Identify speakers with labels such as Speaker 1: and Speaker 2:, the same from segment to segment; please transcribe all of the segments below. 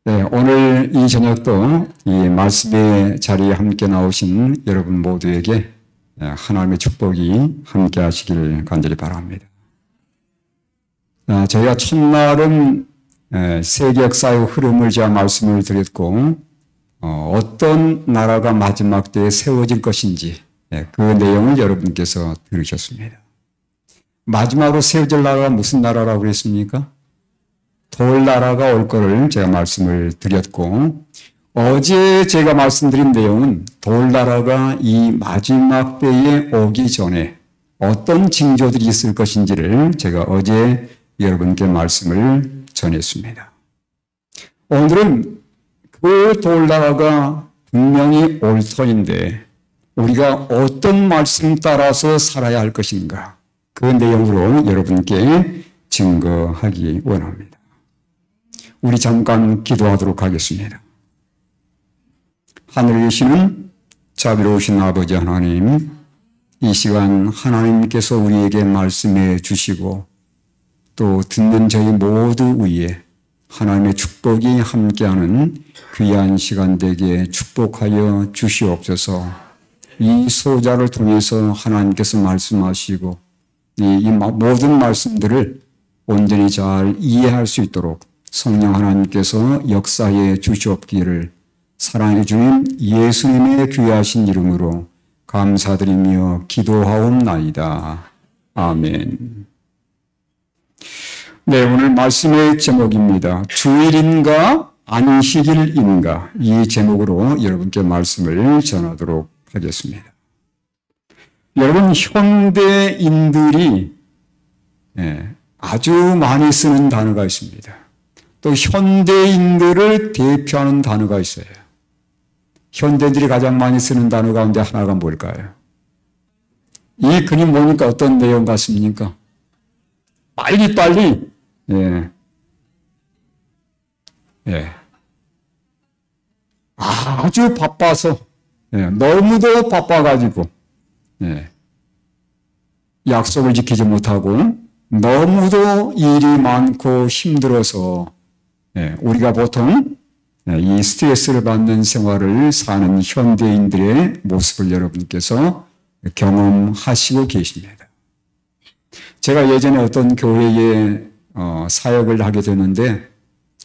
Speaker 1: 네, 오늘 이 저녁도 이 말씀의 자리에 함께 나오신 여러분 모두에게 하나님의 축복이 함께 하시길 간절히 바랍니다. 저희가 첫날은 세계 역사의 흐름을 제가 말씀을 드렸고, 어떤 나라가 마지막 때에 세워질 것인지 그 내용을 여러분께서 들으셨습니다. 마지막으로 세워질 나라가 무슨 나라라고 그랬습니까? 돌나라가 올 거를 제가 말씀을 드렸고, 어제 제가 말씀드린 내용은 돌나라가 이 마지막 때에 오기 전에 어떤 징조들이 있을 것인지를 제가 어제 여러분께 말씀을 전했습니다. 오늘은 그 돌나라가 분명히 올 터인데 우리가 어떤 말씀 따라서 살아야 할 것인가, 그 내용으로 여러분께 증거하기 원합니다. 우리 잠깐 기도하도록 하겠습니다. 하늘에 계시는 자비로우신 아버지 하나님, 이 시간 하나님께서 우리에게 말씀해 주시고 또 듣는 저희 모두 위에 하나님의 축복이 함께하는 귀한 시간 되게 축복하여 주시옵소서. 이 소자를 통해서 하나님께서 말씀하시고 이 모든 말씀들을 온전히 잘 이해할 수 있도록 성령 하나님께서 역사해 주시옵기를 사랑해 주님 예수님의 귀하신 이름으로 감사드리며 기도하옵나이다. 아멘. 네, 오늘 말씀의 제목입니다. 주일인가 안식일인가, 이 제목으로 여러분께 말씀을 전하도록 하겠습니다. 여러분, 현대인들이 아주 많이 쓰는 단어가 있습니다. 또 현대인들을 대표하는 단어가 있어요. 현대인들이 가장 많이 쓰는 단어 가운데 하나가 뭘까요? 이 그림 보니까 어떤 내용 같습니까? 빨리빨리, 아주 바빠서, 너무도 바빠가지고, 약속을 지키지 못하고, 너무도 일이 많고 힘들어서, 우리가 보통 이 스트레스를 받는 생활을 사는 현대인들의 모습을 여러분께서 경험하시고 계십니다. 제가 예전에 어떤 교회에 사역을 하게 되는데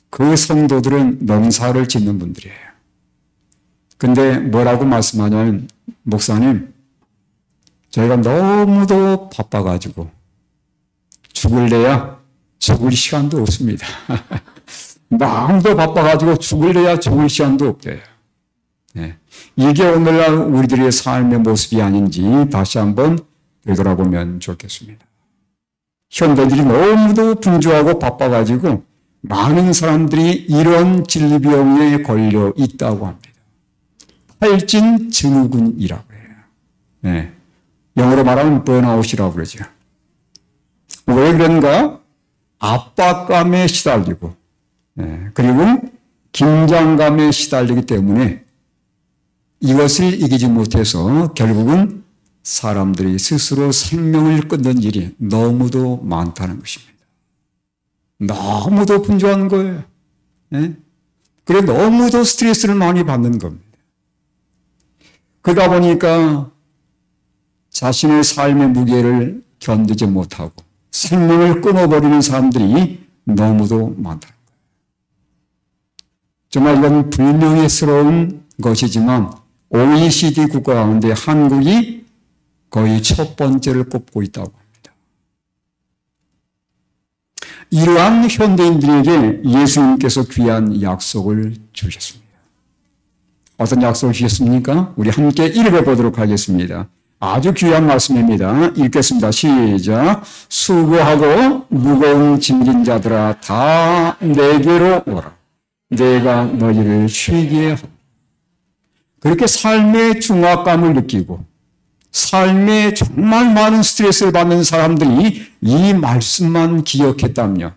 Speaker 1: 그 성도들은 농사를 짓는 분들이에요. 근데 뭐라고 말씀하냐면, 목사님, 저희가 너무도 바빠가지고 죽을래야 죽을 시간도 없습니다. 너무도 바빠가지고 죽을래야 죽을 시간도 없대요. 이게 오늘날 우리들의 삶의 모습이 아닌지 다시 한번 되돌아보면 좋겠습니다. 현대인들이 너무도 분주하고 바빠가지고 많은 사람들이 이런 질병에 걸려 있다고 합니다. 탈진 증후군이라고 해요. 영어로 말하면 번아웃이라고 그러죠. 왜 그런가? 압박감에 시달리고, 그리고 긴장감에 시달리기 때문에 이것을 이기지 못해서 결국은 사람들이 스스로 생명을 끊는 일이 너무도 많다는 것입니다. 너무도 분주한 거예요. 그래 너무도 스트레스를 많이 받는 겁니다. 그러다 보니까 자신의 삶의 무게를 견디지 못하고 생명을 끊어버리는 사람들이 너무도 많다는 거예요. 정말 이건 불명예스러운 것이지만 OECD 국가 가운데 한국이 거의 첫 번째를 꼽고 있다고 합니다. 이러한 현대인들에게 예수님께서 귀한 약속을 주셨습니다. 어떤 약속을 주셨습니까? 우리 함께 읽어보도록 하겠습니다. 아주 귀한 말씀입니다. 읽겠습니다. 시작. 수고하고 무거운 짐진 자들아 다 내게로 오라. 내가 너희를 쉬게 하라. 그렇게 삶의 중압감을 느끼고 삶에 정말 많은 스트레스를 받는 사람들이 이 말씀만 기억했다면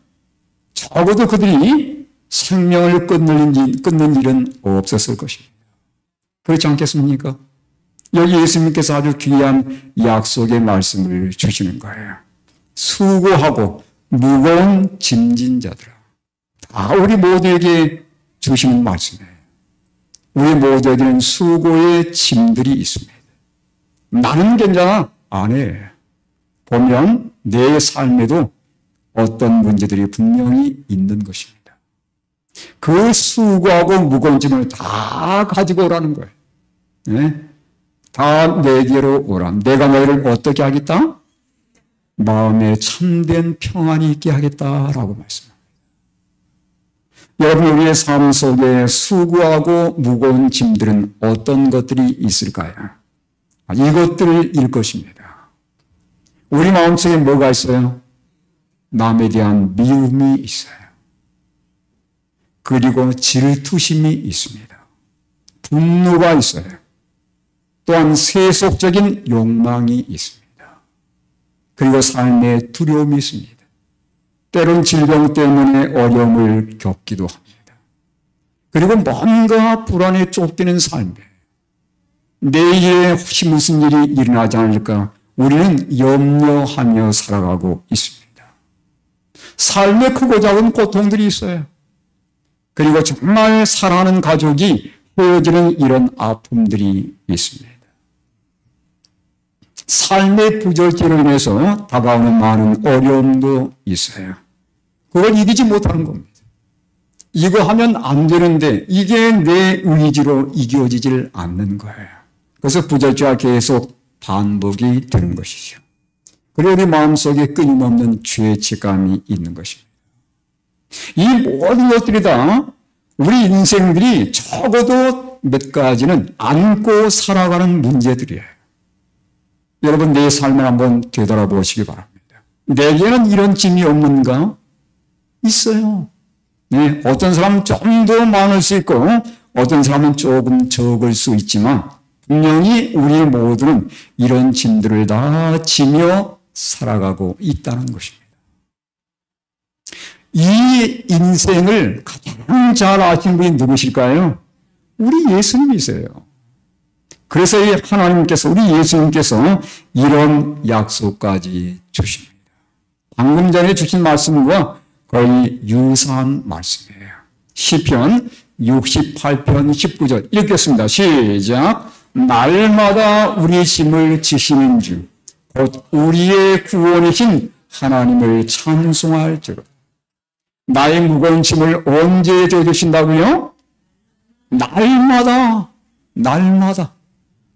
Speaker 1: 적어도 그들이 생명을 끊는 일은 없었을 것입니다. 그렇지 않겠습니까? 여기 예수님께서 아주 귀한 약속의 말씀을 주시는 거예요. 수고하고 무거운 짐진 자들아. 다 우리 모두에게 주시는 말씀이에요. 우리 모두에게는 수고의 짐들이 있습니다. 나는 괜찮아. 아니에요. 보면 내 삶에도 어떤 문제들이 분명히 있는 것입니다. 그 수고하고 무거운 짐을 다 가지고 오라는 거예요. 네? 다 내게로 오라. 내가 너희를 어떻게 하겠다? 마음에 참된 평안이 있게 하겠다라고 말씀합니다. 여러분, 우리의 삶 속에 수고하고 무거운 짐들은 어떤 것들이 있을까요? 이것들을 일 것입니다. 우리 마음속에 뭐가 있어요? 남에 대한 미움이 있어요. 그리고 질투심이 있습니다. 분노가 있어요. 또한 세속적인 욕망이 있습니다. 그리고 삶의 두려움이 있습니다. 때론 질병 때문에 어려움을 겪기도 합니다. 그리고 뭔가 불안에 쫓기는 삶에 내일에 혹시 무슨 일이 일어나지 않을까 우리는 염려하며 살아가고 있습니다. 삶의 크고 작은 고통들이 있어요. 그리고 정말 사랑하는 가족이 헤어지는 이런 아픔들이 있습니다. 삶의 부절제로 인해서 다가오는 많은 어려움도 있어요. 그걸 이기지 못하는 겁니다. 이거 하면 안 되는데 이게 내 의지로 이겨지질 않는 거예요. 그래서 부절제가 계속 반복이 되는 것이죠. 그리고 우리 마음속에 끊임없는 죄책감이 있는 것입니다. 이 모든 것들이 다 우리 인생들이 적어도 몇 가지는 안고 살아가는 문제들이에요. 여러분, 내 삶을 한번 되돌아보시기 바랍니다. 내게는 이런 짐이 없는가? 있어요. 네, 어떤 사람은 좀 더 많을 수 있고 어떤 사람은 조금 적을 수 있지만 분명히 우리 모두는 이런 짐들을 다 지며 살아가고 있다는 것입니다. 이 인생을 가장 잘 아시는 분이 누구실까요? 우리 예수님이세요. 그래서 하나님께서, 우리 예수님께서 이런 약속까지 주십니다. 방금 전에 주신 말씀과 거의 유사한 말씀이에요. 시편 68편 19절 읽겠습니다. 시작. 날마다 우리 짐을 지시는 주, 곧 우리의 구원이신 하나님을 찬송할지로다. 나의 무거운 짐을 언제 져주신다고요? 날마다, 날마다.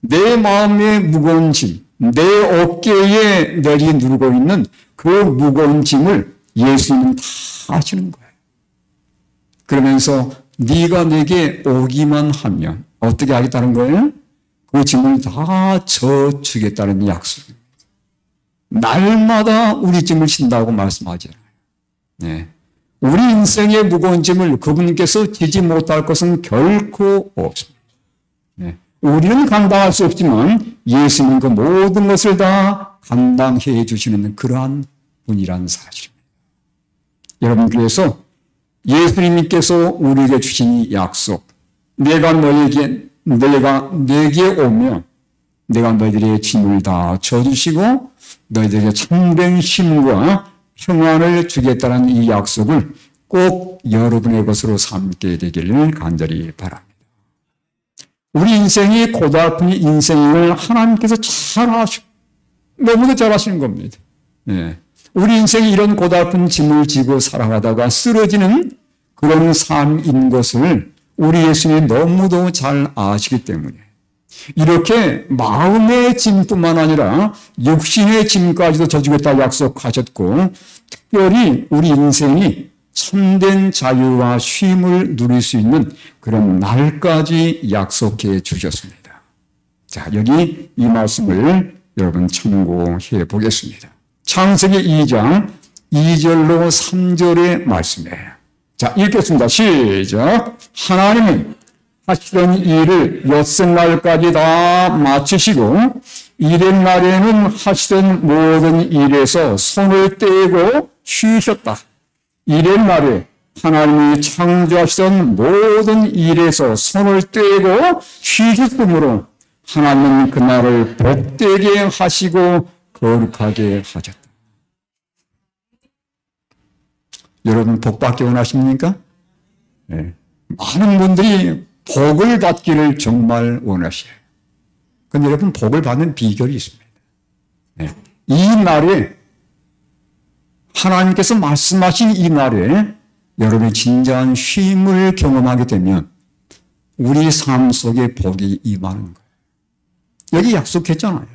Speaker 1: 내 마음의 무거운 짐, 내 어깨에 내리누르고 있는 그 무거운 짐을 예수님은 다 하시는 거예요. 그러면서 네가 내게 오기만 하면 어떻게 하겠다는 거예요? 그 짐을 다 져주겠다는 약속입니다. 날마다 우리 짐을 진다고 말씀하잖아요. 네. 우리 인생의 무거운 짐을 그분께서 지지 못할 것은 결코 없습니다. 네. 우리는 감당할 수 없지만 예수님은 그 모든 것을 다 감당해 주시는 그러한 분이라는 사실입니다. 여러분, 그래서 예수님께서 우리에게 주신 이 약속, 내가 내게 오면 내가 너희들의 짐을 다 져주시고 너희들에게 참된 힘과 평안을 주겠다는 이 약속을 꼭 여러분의 것으로 삼게 되기를 간절히 바랍니다. 우리 인생이 고달픈 인생을 하나님께서 잘 아시고 너무도 잘 아시는 겁니다. 예. 우리 인생이 이런 고달픈 짐을 지고 살아가다가 쓰러지는 그런 삶인 것을 우리 예수님이 너무도 잘 아시기 때문에 이렇게 마음의 짐뿐만 아니라 육신의 짐까지도 져주겠다 약속하셨고 특별히 우리 인생이 참된 자유와 쉼을 누릴 수 있는 그런 날까지 약속해 주셨습니다. 자, 여기 이 말씀을 여러분 참고해 보겠습니다. 창세기 2장 2절로 3절의 말씀이에요. 자, 읽겠습니다. 시작. 하나님은 하시던 일을 엿새날까지 다 마치시고 이른 날에는 하시던 모든 일에서 손을 떼고 쉬셨다. 이른 날에 하나님이 창조하시던 모든 일에서 손을 떼고 쉬셨으므로 하나님은 그날을 복되게 하시고 거룩하게 하셨다. 여러분, 복받기 원하십니까? 네. 많은 분들이 복을 받기를 정말 원하셔요. 그런데 여러분, 복을 받는 비결이 있습니다. 네. 이 날에, 하나님께서 말씀하신 이 날에 여러분이 진정한 쉼을 경험하게 되면 우리 삶 속에 복이 임하는 거예요. 여기 약속했잖아요.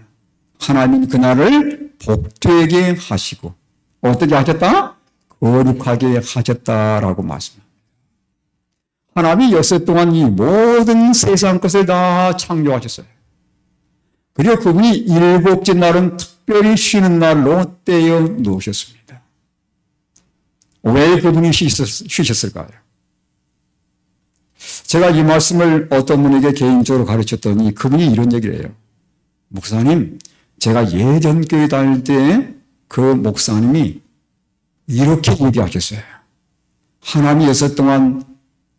Speaker 1: 하나님 그날을 복되게 하시고 어떻게 하셨다? 거룩하게 하셨다라고 말씀합니다. 하나님이 여섯 동안 이 모든 세상 것을 다 창조하셨어요. 그리고 그분이 일곱째 날은 특별히 쉬는 날로 떼어 놓으셨습니다. 왜 그분이 쉬셨을까요? 제가 이 말씀을 어떤 분에게 개인적으로 가르쳤더니 그분이 이런 얘기를 해요. 목사님, 제가 예전 교회 다닐 때 그 목사님이 이렇게 얘기하셨어요. 하나님이 여섯 동안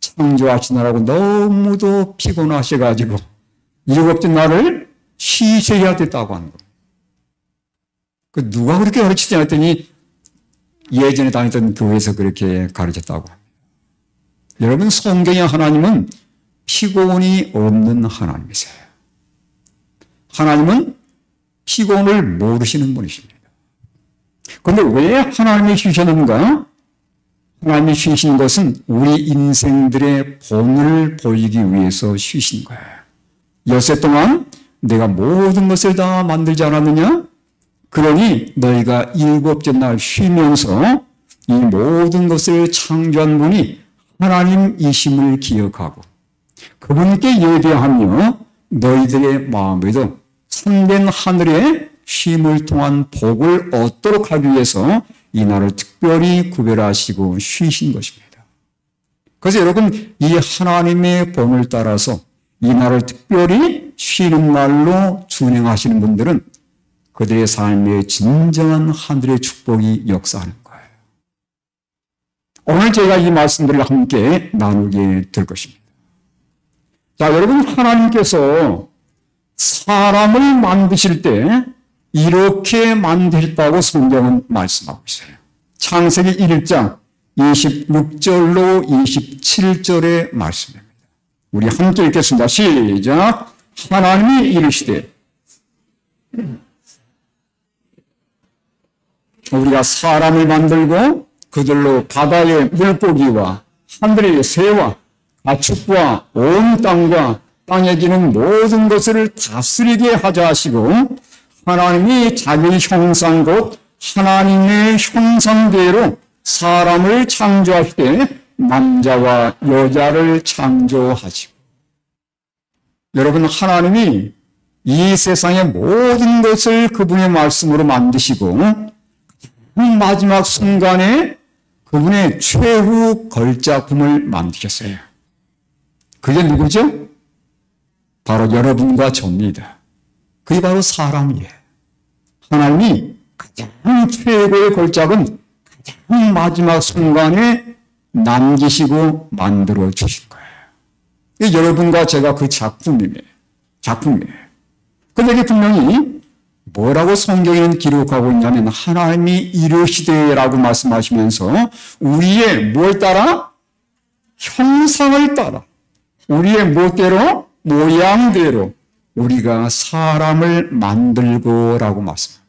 Speaker 1: 창조하시느라고 너무도 피곤하셔가지고 일곱째 날을 쉬셔야 됐다고 하는 거예요. 그 누가 그렇게 가르치지 않았더니 예전에 다니던 교회에서 그렇게 가르쳤다고 합니다. 여러분, 성경의 하나님은 피곤이 없는 하나님이세요. 하나님은 피곤을 모르시는 분이십니다. 그런데 왜 하나님이 쉬셨는가? 하나님이 쉬신 것은 우리 인생들의 본을 보이기 위해서 쉬신 거예요. 여섯 동안 내가 모든 것을 다 만들지 않았느냐? 그러니 너희가 일곱째 날 쉬면서 이 모든 것을 창조한 분이 하나님이심을 기억하고 그분께 예배하며 너희들의 마음에도 참된 하늘의 쉼을 통한 복을 얻도록 하기 위해서 이 날을 특별히 구별하시고 쉬신 것입니다. 그래서 여러분, 이 하나님의 본을 따라서 이 날을 특별히 쉬는 날로 준행하시는 분들은 그들의 삶에 진정한 하늘의 축복이 역사하는 거예요. 오늘 제가 이 말씀들을 함께 나누게 될 것입니다. 자, 여러분, 하나님께서 사람을 만드실 때 이렇게 만드셨다고 성경은 말씀하고 있어요. 창세기 1장 26절로 27절의 말씀입니다. 우리 함께 읽겠습니다. 시작. 하나님이 이르시되 우리가 사람을 만들고 그들로 바다의 물고기와 하늘의 새와 가축과 온 땅과 땅에 기는 모든 것을 다스리게 하자 하시고 하나님이 자기 형상 곧 하나님의 형상대로 사람을 창조하시되 남자와 여자를 창조하시고. 여러분, 하나님이 이 세상의 모든 것을 그분의 말씀으로 만드시고 마지막 순간에 그분의 최후 걸작품을 만드셨어요. 그게 누구죠? 바로 여러분과 저입니다. 그게 바로 사람이에요. 하나님이 가장 최고의 걸작은 가장 마지막 순간에 남기시고 만들어 주신 거예요. 여러분과 제가 그 작품이에요. 그런데 이게 분명히 뭐라고 성경에는 기록하고 있냐면 하나님이 이르시되라고 말씀하시면서 우리의 뭘 따라? 형상을 따라. 우리의 뭐대로? 모양대로 우리가 사람을 만들고라고 말씀합니다.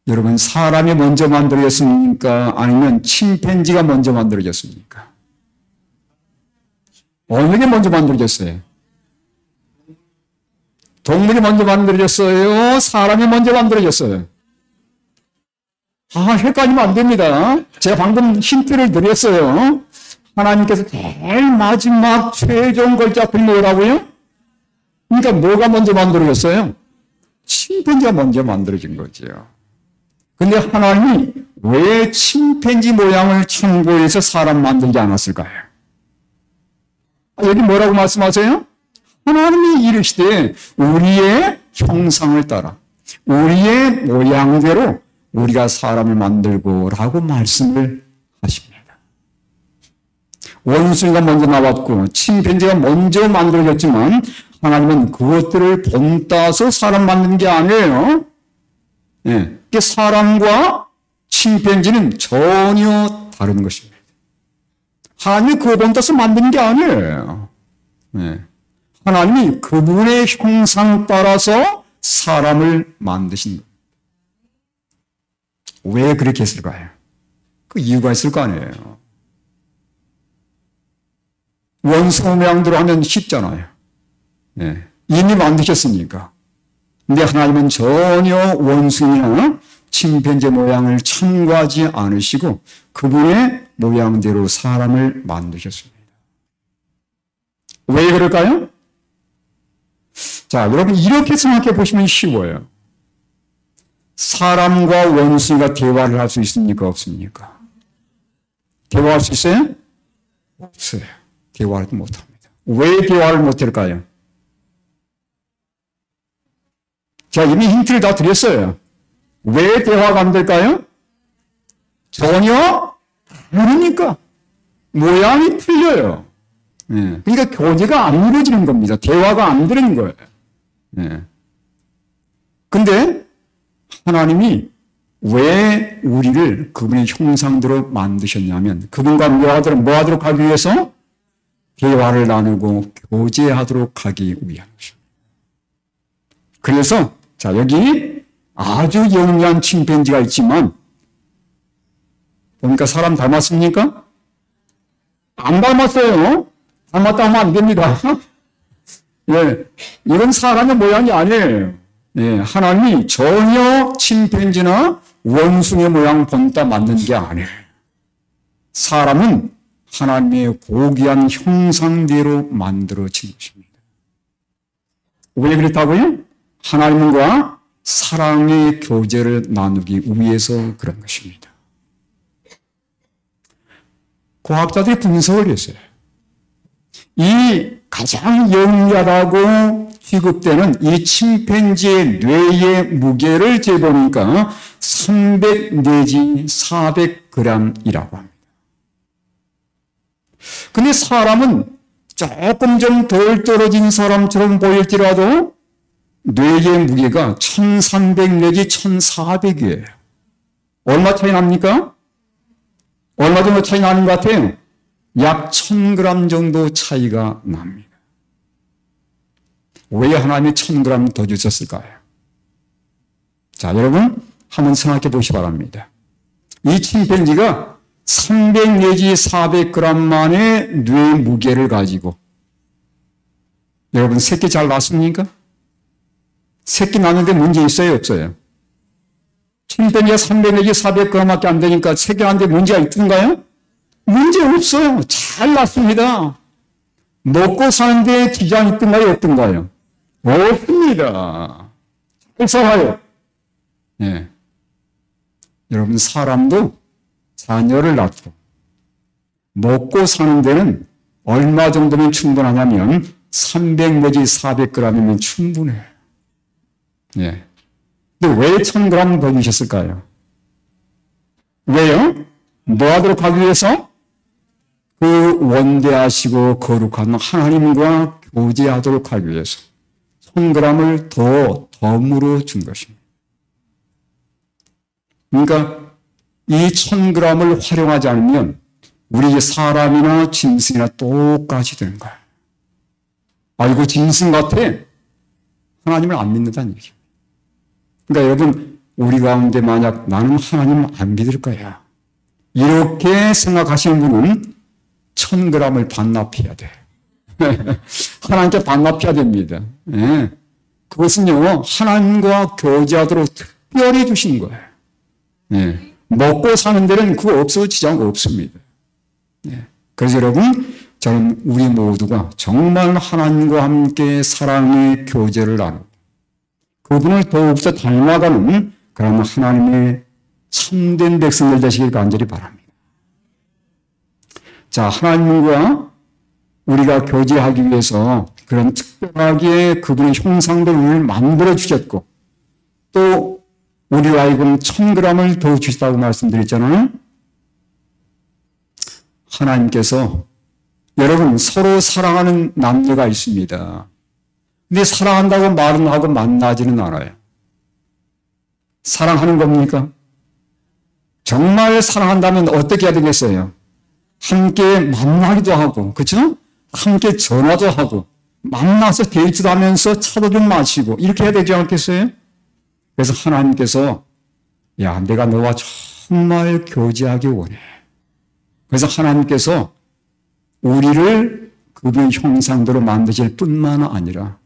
Speaker 1: 여러분, 사람이 먼저 만들어졌습니까? 아니면 침팬지가 먼저 만들어졌습니까? 어느 게 먼저 만들어졌어요? 동물이 먼저 만들어졌어요? 사람이 먼저 만들어졌어요? 헷갈리면 안 됩니다. 제가 방금 힌트를 드렸어요. 하나님께서 제일 마지막 최종 걸작품이 뭐라고요? 그러니까 뭐가 먼저 만들어졌어요? 침팬지가 먼저 만들어진 거죠. 근데 하나님이 왜 침팬지 모양을 참고해서 사람 만들지 않았을까요? 여기 뭐라고 말씀하세요? 하나님이 이르시되 우리의 형상을 따라 우리의 모양대로 우리가 사람을 만들고라고 말씀을 하십니다. 원숭이가 먼저 나왔고 침팬지가 먼저 만들어졌지만 하나님은 그것들을 본따서 사람 만든 게 아니에요. 사람과 침팬지는 전혀 다른 것입니다. 하나님이 그거 본떠서 만든 게 아니에요. 네. 하나님이 그분의 형상 따라서 사람을 만드신 겁니다. 왜 그렇게 했을까요? 그 이유가 있을 거 아니에요. 원수 모양대로 하면 쉽잖아요. 네. 이미 만드셨으니까. 근데 하나님은 전혀 원숭이나 침팬지 모양을 참고하지 않으시고 그분의 모양대로 사람을 만드셨습니다. 왜 그럴까요? 자, 여러분 이렇게 생각해 보시면 쉬워요. 사람과 원숭이가 대화를 할 수 있습니까? 없습니까? 대화할 수 있어요? 없어요. 대화를 못합니다. 왜 대화를 못할까요? 제가 이미 힌트를 다 드렸어요. 왜 대화가 안 될까요? 전혀 모르니까. 모양이 틀려요. 예. 그러니까 교제가 안 이루어지는 겁니다. 대화가 안 되는 거예요. 예. 근데 하나님이 왜 우리를 그분의 형상대로 만드셨냐면 그분과 뭐 하도록 하기 위해서? 대화를 나누고 교제하도록 하기 위한 것입니다. 그래서 자 여기 아주 영리한 침팬지가 있지만 보니까 사람 닮았습니까? 안 닮았어요. 닮았다 하면 안 됩니다. 예, 이건 사람의 모양이 아니에요. 예, 하나님이 전혀 침팬지나 원숭이 모양 본따 만든 게 아니에요. 사람은 하나님의 고귀한 형상대로 만들어진 것입니다. 왜 그렇다고요? 하나님과 사랑의 교제를 나누기 위해서 그런 것입니다. 과학자들이 분석을 했어요. 이 가장 영리하다고 취급되는 이 침팬지의 뇌의 무게를 재보니까 300 내지 400g이라고 합니다. 근데 사람은 조금 좀 덜 떨어진 사람처럼 보일지라도 뇌의 무게가 1300 내지 1400이에요. 얼마 차이 납니까? 얼마 정도 차이 나는 것 같아요? 약 1000g 정도 차이가 납니다. 왜 하나님이 1000g 더 주셨을까요? 자, 여러분 한번 생각해 보시기 바랍니다. 이 침팬지가 300 내지 400g만의 뇌 무게를 가지고 여러분 새끼 잘 낳습니까? 새끼 낳는데 문제 있어요? 없어요? 침팬지가 300 내지 400g밖에 안 되니까 새끼 낳는데 문제가 있던가요? 문제 없어요. 잘 낳습니다. 먹고 사는데 지장이 있던가요? 없던가요? 없습니다. 잘 살아요. 예. 여러분 사람도 자녀를 낳고 먹고 사는 데는 얼마 정도면 충분하냐면 300 내지 400g이면 충분해요. 예. 근데 왜 1000g 더 주셨을까요? 왜요? 뭐 하도록 하기 위해서? 그 원대하시고 거룩한 하나님과 교제하도록 하기 위해서 1000g을 더 덤으로 준 것입니다. 그러니까 이 1000g을 활용하지 않으면 우리 사람이나 짐승이나 똑같이 되는 거예요. 아이고 짐승 같아. 하나님을 안 믿는다는 얘기예요. 그러니까 여러분 우리 가운데 만약 나는 하나님 안 믿을 거야. 이렇게 생각하시는 분은 1000g을 반납해야 돼. 하나님께 반납해야 됩니다. 예. 그것은요, 하나님과 교제하도록 특별히 주신 거예요. 예. 먹고 사는 데는 그거 없어도 지장 없습니다. 예. 그래서 여러분, 저는 우리 모두가 정말 하나님과 함께 사랑의 교제를 나누고 그분을 더욱더 닮아가는 그런 하나님의 참된 백성들 되시길 간절히 바랍니다. 자, 하나님과 우리가 교제하기 위해서 그런 특별하게 그분의 형상들을 만들어 주셨고 또 우리와 하여금 1000g을 더 주시다고 말씀드렸잖아요. 하나님께서 여러분 서로 사랑하는 남녀가 있습니다. 근데 사랑한다고 말은 하고 만나지는 않아요. 사랑하는 겁니까? 정말 사랑한다면 어떻게 해야 되겠어요? 함께 만나기도 하고, 그렇죠? 함께 전화도 하고, 만나서 데이트도 하면서 차도 좀 마시고 이렇게 해야 되지 않겠어요? 그래서 하나님께서 야, 내가 너와 정말 교제하기 원해. 그래서 하나님께서 우리를 그분의 형상대로 만드실 뿐만 아니라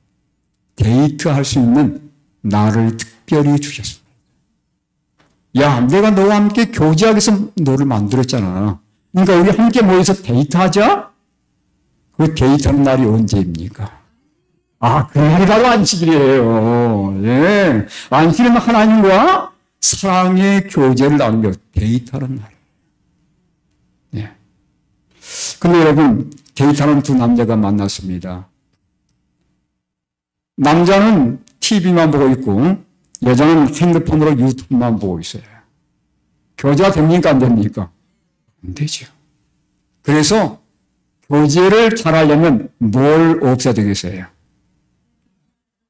Speaker 1: 데이트할 수 있는 나를 특별히 주셨습니다. 야, 내가 너와 함께 교제하기 위해서 너를 만들었잖아. 그러니까 우리 함께 모여서 데이트하자? 그 데이트하는 날이 언제입니까? 아, 그 날이 바로 안식일이에요. 예. 안식일은 하나님과 사랑의 교제를 나누며 데이트하는 날이에요. 예. 근데 여러분, 데이트하는 두 남자가 만났습니다. 남자는 TV만 보고 있고, 여자는 핸드폰으로 유튜브만 보고 있어요. 교제가 됩니까? 안 됩니까? 안 되죠. 그래서 교제를 잘하려면 뭘 없애야 되겠어요?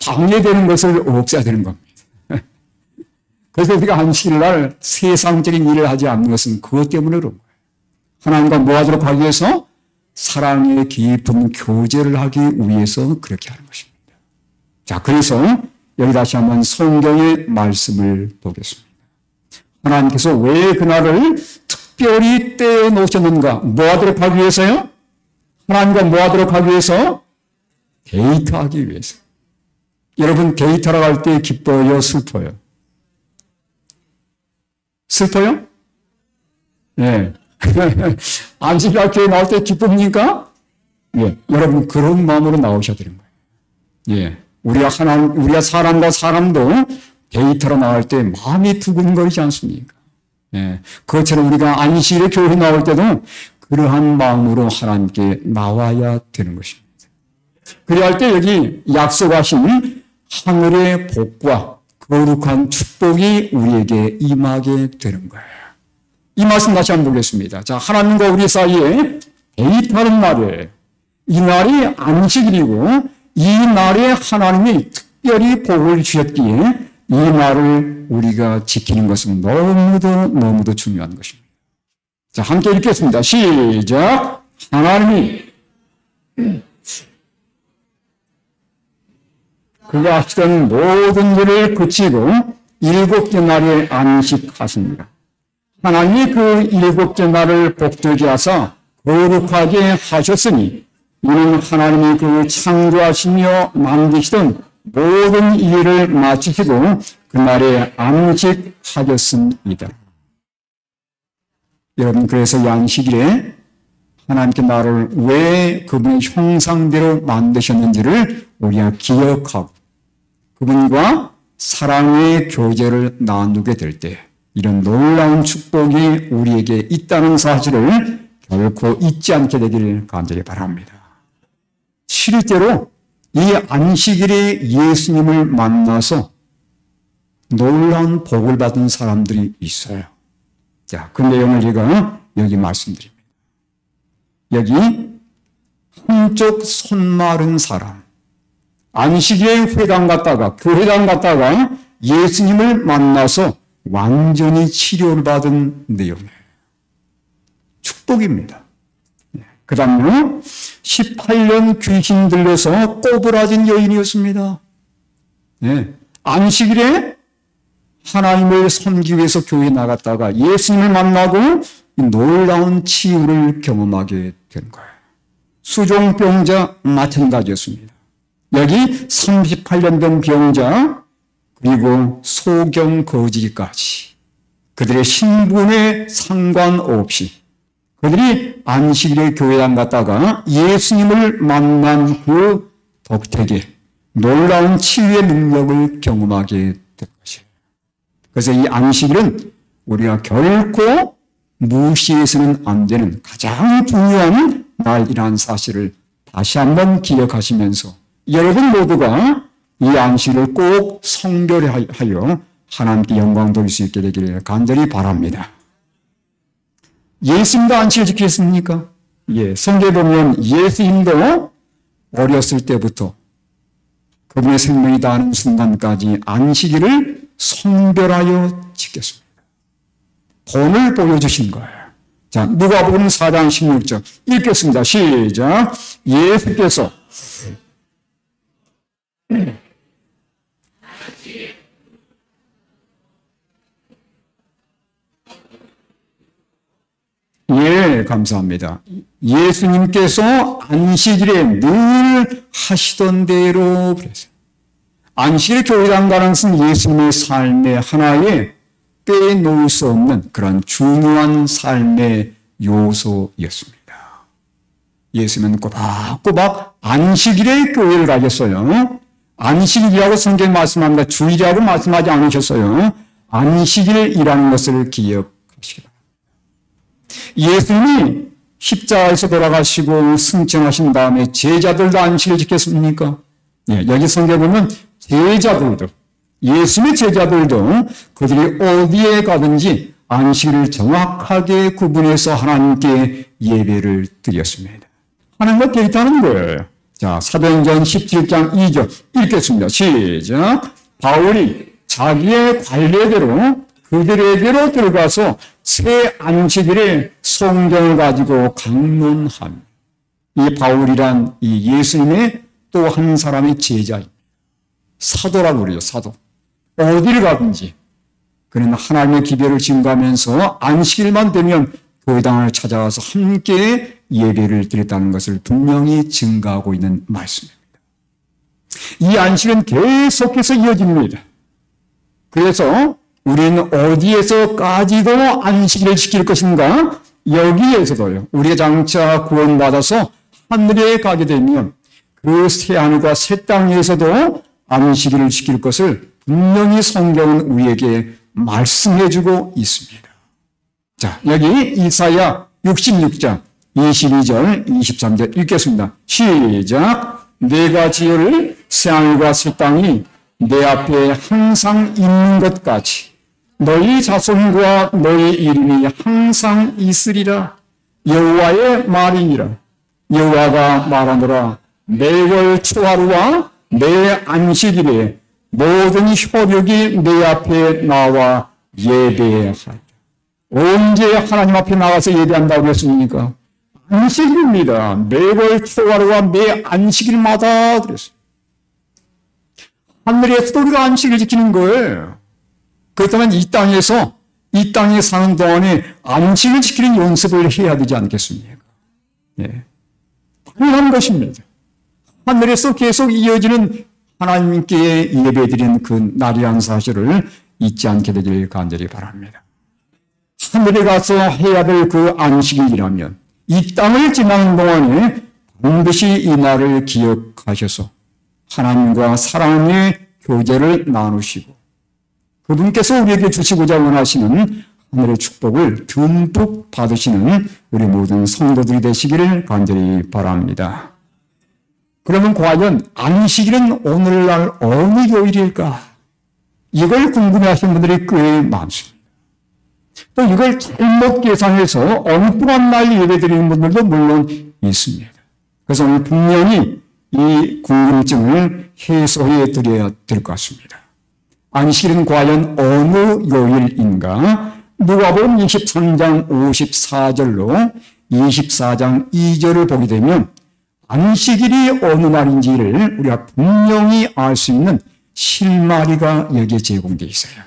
Speaker 1: 방해되는 것을 없애야 되는 겁니다. 그래서 우리가 안식일 날 세상적인 일을 하지 않는 것은 그것 때문에 그런 거예요. 하나님과 뭐 하도록 하기 위해서? 사랑의 깊은 교제를 하기 위해서 그렇게 하는 것입니다. 자, 그래서 여기 다시 한번 성경의 말씀을 보겠습니다. 하나님께서 왜 그날을 특별히 떼어 놓으셨는가? 뭐 하도록 하기 위해서요? 하나님과 뭐 하도록 하기 위해서? 데이트하기 위해서. 여러분, 데이트하러 갈 때 기뻐요? 슬퍼요? 슬퍼요? 예. 안식일 교회 나올 때 기쁩니까? 예. 여러분, 그런 마음으로 나오셔야 되는 거예요. 예. 우리가 사람과 사람도 데이트하러 나올 때 마음이 두근거리지 않습니까? 예. 그것처럼 우리가 안식일에 교회 나올 때도 그러한 마음으로 하나님께 나와야 되는 것입니다. 그래야 할 때 여기 약속하신 하늘의 복과 거룩한 축복이 우리에게 임하게 되는 거예요. 이 말씀 다시 한번 보겠습니다. 자, 하나님과 우리 사이에 데이트하는 날이에요. 이 날이 안식일이고 이 날에 하나님이 특별히 복을 주셨기에 이 날을 우리가 지키는 것은 너무도 중요한 것입니다. 자, 함께 읽겠습니다. 시작. 하나님이 그가 하시던 모든 일을 그치고 일곱째 날에 안식하십니다. 하나님이 그 일곱째 날을 복되게 하사 거룩하게 하셨으니 이는 하나님이 그 창조하시며 만드시던 모든 일을 마치시고 그날에 안식하셨습니다. 여러분, 그래서 이 안식일에 하나님께 나를 왜 그분의 형상대로 만드셨는지를 우리가 기억하고 그분과 사랑의 교제를 나누게 될 때 이런 놀라운 축복이 우리에게 있다는 사실을 결코 잊지 않게 되기를 간절히 바랍니다. 실제로 이 안식일에 예수님을 만나서 놀라운 복을 받은 사람들이 있어요. 자, 그 내용을 제가 여기 말씀드립니다. 여기 한쪽 손 마른 사람, 안식일에 회당 갔다가 교회당 갔다가 예수님을 만나서 완전히 치료를 받은 내용이에요. 축복입니다. 그 다음에 18년 귀신 들려서 꼬부라진 여인이었습니다. 네. 안식일에 하나님을 섬기기 위해서 교회에 나갔다가 예수님을 만나고 놀라운 치유를 경험하게 된 거예요. 수종병자 마찬가지였습니다. 여기 38년 된 병자 그리고 소경거지까지 그들의 신분에 상관없이 그들이 안식일에 교회 안 갔다가 예수님을 만난 그 덕택에 놀라운 치유의 능력을 경험하게 된 것이에요. 그래서 이 안식일은 우리가 결코 무시해서는 안 되는 가장 중요한 날이라는 사실을 다시 한번 기억하시면서 여러분 모두가 이 안식일을 꼭 성결하여 하나님께 영광 돌릴 수 있게 되기를 간절히 바랍니다. 예수님도 안식일 지켰습니까? 예, 성경에 보면 예수님도 어렸을 때부터 그분의 생명이 다하는 순간까지 안식일을 성별하여 지켰습니다. 본을 보여주신 거예요. 자, 누가복음 4장 16절 읽겠습니다. 시작. 예수께서 예, 감사합니다. 예수님께서 안식일에 늘 하시던 대로 그랬어요. 안식일 교회당 가는 것은 예수님의 삶의 하나의 빼놓을 수 없는 그런 중요한 삶의 요소였습니다. 예수님은 꼬박꼬박 안식일에 교회를 가졌어요. 안식일이라고 성경에 말씀합니다. 주일이라고 말씀하지 않으셨어요. 안식일이라는 것을 기억하시기 바랍니다. 예수님이 십자가에서 돌아가시고 승천하신 다음에 제자들도 안식을 지켰습니까? 예, 여기 성경에 보면 제자들도, 예수님의 제자들도 그들이 어디에 가든지 안식일을 정확하게 구분해서 하나님께 예배를 드렸습니다. 하나님과 데이트하는 거예요. 자, 사도행전 17장 2절 읽겠습니다. 시작. 바울이 자기의 관례대로 그들에게로 들어가서 새 안식일에 성경을 가지고 강론합니다. 이 바울이란 이 예수님의 또 한 사람의 제자입니다. 사도라고 그러죠. 사도. 어디를 가든지 그는 하나님의 기별을 증거하면서 안식일만 되면 교회당을 찾아와서 함께 예배를 드렸다는 것을 분명히 증거하고 있는 말씀입니다. 이 안식은 계속해서 이어집니다. 그래서 우리는 어디에서까지도 안식일을 지킬 것인가? 여기에서도요. 우리가 장차 구원받아서 하늘에 가게 되면 그 새 하늘과 새 땅에서도 안식일을 지킬 것을 분명히 성경은 우리에게 말씀해주고 있습니다. 자, 여기 이사야 66장 22절 23절 읽겠습니다. 시작. 내가 지을 새 하늘과 새 땅이 내 앞에 항상 있는 것까지 너희 자손과 너희 이름이 항상 있으리라. 여호와의 말이니라. 여호와가 말하노라. 매월 초하루와 매 안식일에 모든 혈육이 내 앞에 나와 예배하리라. 언제 하나님 앞에 나가서 예배한다고 했습니까? 안식일입니다. 매월 초하루와 매 안식일마다 그랬어요. 하늘에서도 우리가 안식을 지키는 거예요. 그렇다면 이 땅에 사는 동안에 안식을 지키는 연습을 해야 되지 않겠습니까? 예. 당연한 것입니다. 하늘에서 계속 이어지는 하나님께 예배드리는 그 날이라는 사실을 잊지 않게 되길 간절히 바랍니다. 하늘에 가서 해야 될 그 안식일이라면 이 땅을 지나는 동안에 반드시 이 날을 기억하셔서 하나님과 사랑의 교제를 나누시고 그분께서 우리에게 주시고자 원하시는 하늘의 축복을 듬뿍 받으시는 우리 모든 성도들이 되시기를 간절히 바랍니다. 그러면 과연 안식일은 오늘날 어느 요일일까? 이걸 궁금해하시는 분들이 꽤 많습니다. 또 이걸 잘못 계산해서 엉뚱한 날 예배드리는 분들도 물론 있습니다. 그래서 오늘 분명히 이 궁금증을 해소해 드려야 될 것 같습니다. 안식일은 과연 어느 요일인가? 누가복음 23장 54절로 24장 2절을 보게 되면 안식일이 어느 날인지를 우리가 분명히 알 수 있는 실마리가 여기에 제공되어 있어요.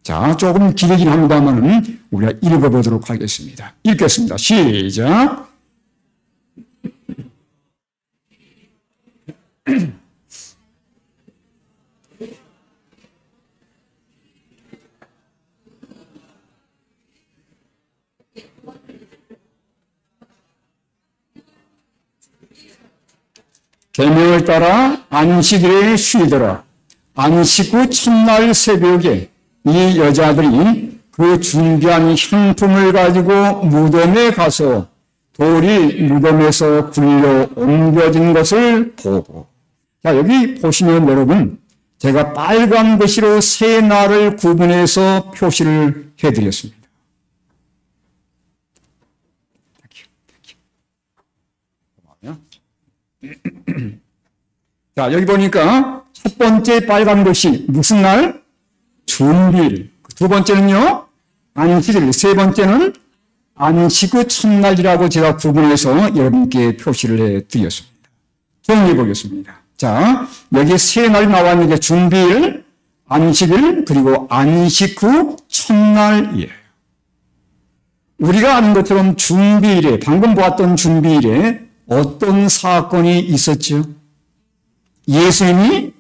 Speaker 1: 자, 조금 길긴 합니다만 우리가 읽어보도록 하겠습니다. 읽겠습니다. 시작. 계명을 따라 안식일에 쉬더라. 안식 후 첫날 새벽에 이 여자들이 그 준비한 향품을 가지고 무덤에 가서 돌이 무덤에서 굴려 옮겨진 것을 보고. 자, 여기 보시면 여러분, 제가 빨간 글씨로 세 날을 구분해서 표시를 해드렸습니다. 자, 여기 보니까 첫 번째 빨간 글씨 무슨 날? 준비일. 두 번째는요? 안식일. 세 번째는 안식의 첫날이라고 제가 구분해서 여러분께 표시를 해드렸습니다. 정리해 보겠습니다. 자, 여기 세 날이 나왔는데 준비일, 안식일, 그리고 안식 후 첫날이에요. 우리가 아는 것처럼 준비일에, 방금 보았던 준비일에 어떤 사건이 있었죠? 예수님이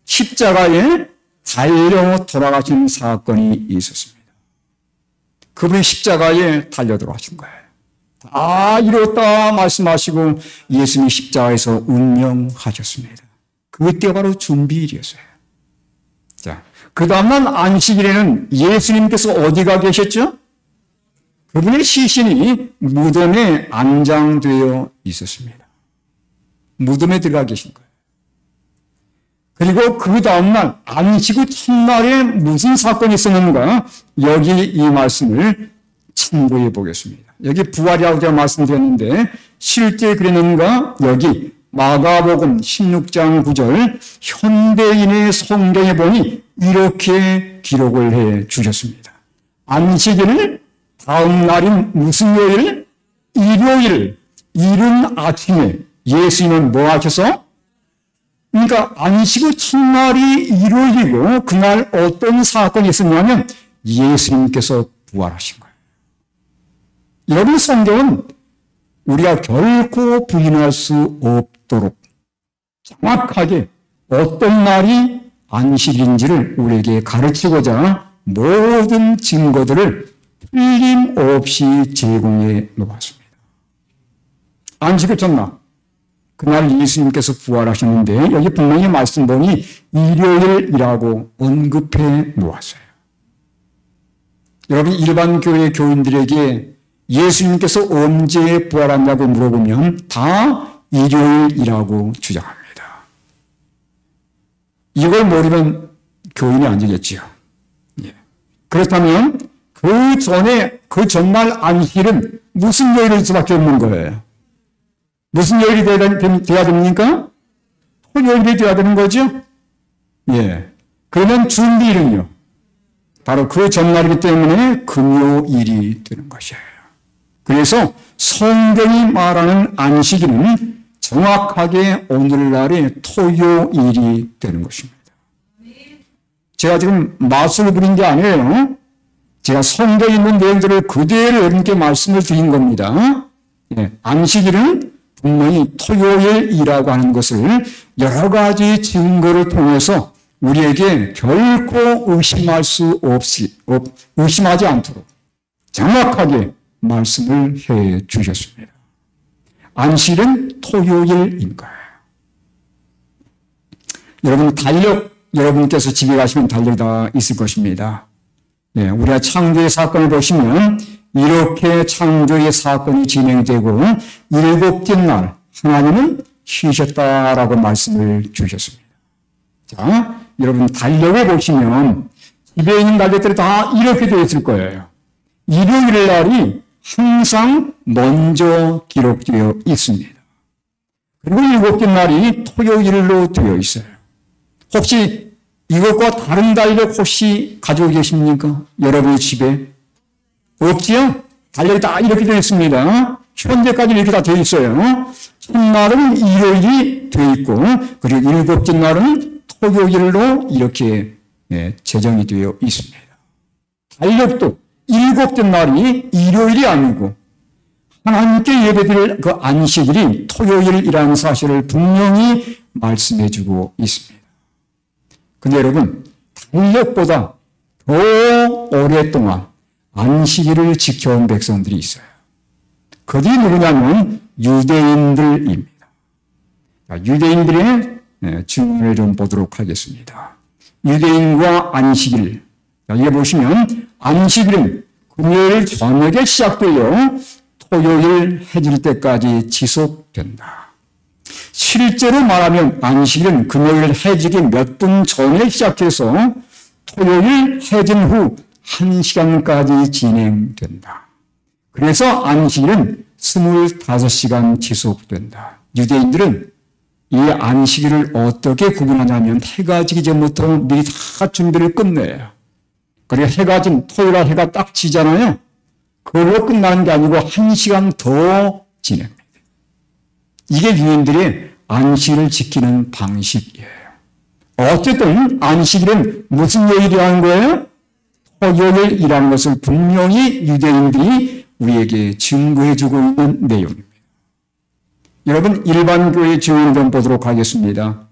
Speaker 1: 십자가에 달려 돌아가신 사건이 있었습니다. 그분이 십자가에 달려 돌아가신 거예요. 다 이뤘다 말씀하시고 예수님이 십자가에서 운명하셨습니다. 그때가 바로 준비일이었어요. 자, 그 다음날 안식일에는 예수님께서 어디가 계셨죠? 그분의 시신이 무덤에 안장되어 있었습니다. 무덤에 들어가 계신 거예요. 그리고 그 다음날 안식 후 첫날에 무슨 사건이 있었는가? 여기 이 말씀을 참고해 보겠습니다. 여기 부활이라고 제가 말씀드렸는데 실제 그랬는가? 여기 마가복음 16장 9절 현대인의 성경에 보니 이렇게 기록을 해 주셨습니다. 안식일을 다음 날인 무슨 요일? 일요일, 이른 아침에 예수님은 뭐 하셔서? 그러니까 안식 후 첫날이 일요일이고 그날 어떤 사건이 있었냐면 예수님께서 부활하신 거예요. 여러분 성경은 우리가 결코 부인할 수 없도록 정확하게 어떤 날이 안식일인지를 우리에게 가르치고자 모든 증거들을 틀림없이 제공해 놓았습니다. 안식일 첫날, 그날 예수님께서 부활하셨는데 여기 분명히 말씀 보니 일요일이라고 언급해 놓았어요. 여러분 일반 교회 교인들에게 예수님께서 언제 부활하냐고 물어보면 다 일요일이라고 주장합니다. 이걸 모르면 교인이 안 되겠지요. 예. 그렇다면 그 전에 그 전날 안식일은 무슨 요일일 수밖에 없는 거예요. 무슨 요일이 돼야 됩니까? 토요일이 돼야 되는 거죠? 예. 그러면 준비일은요? 바로 그 전날이기 때문에 금요일이 되는 것이에요. 그래서 성경이 말하는 안식일은 정확하게 오늘날의 토요일이 되는 것입니다. 제가 지금 마술을 부린 게 아니에요. 제가 성경에 있는 내용들을 그대로 여러분께 말씀을 드린 겁니다. 예. 안식일은 분명히 토요일이라고 하는 것을 여러 가지 증거를 통해서 우리에게 결코 의심하지 않도록 정확하게 말씀을 해 주셨습니다. 안식일은 토요일인 거예요. 여러분 여러분께서 집에 가시면 달력이 다 있을 것입니다. 네, 우리가 창조의 사건을 보시면 이렇게 창조의 사건이 진행되고 일곱째 날 하나님은 쉬셨다라고 말씀을 주셨습니다. 자, 여러분 달력에 보시면 집에 있는 달력들이 다 이렇게 되어 있을 거예요. 일요일 날이 항상 먼저 기록되어 있습니다. 그리고 일곱째 날이 토요일로 되어 있어요. 혹시 이것과 다른 달력 혹시 가지고 계십니까? 여러분의 집에? 없지요? 달력이 다 이렇게 되어 있습니다. 현재까지는 이렇게 다 되어 있어요. 첫날은 일요일이 되어 있고, 그리고 일곱째 날은 토요일로 이렇게 제정이 되어 있습니다. 달력도 일곱째 날이 일요일이 아니고, 하나님께 예배드릴 그 안식일이 토요일이라는 사실을 분명히 말씀해 주고 있습니다. 근데 여러분, 달력보다 더 오랫동안 안식일을 지켜온 백성들이 있어요. 그들이 누구냐면 유대인들입니다. 유대인들의 증언을 좀 보도록 하겠습니다. 유대인과 안식일. 여기 보시면 안식일은 금요일 저녁에 시작되어 토요일 해질 때까지 지속된다. 실제로 말하면 안식일은 금요일 해지기 몇 분 전에 시작해서 토요일 해진 후 1시간까지 진행된다. 그래서 안식일은 25시간 지속된다. 유대인들은 이 안식일을 어떻게 구분하냐면 해가 지기 전부터 미리 다 준비를 끝내요. 그리고 해가 진 토요일 날 해가 딱 지잖아요. 그걸로 끝나는 게 아니고 1시간 더 지냅니다. 이게 유대인들의 안식을 지키는 방식이에요. 어쨌든 안식일은 무슨 요일이라는 거예요? 토요일이라는 것을 분명히 유대인들이 우리에게 증거해주고 있는 내용입니다. 여러분, 일반 교회 증언 좀 보도록 하겠습니다.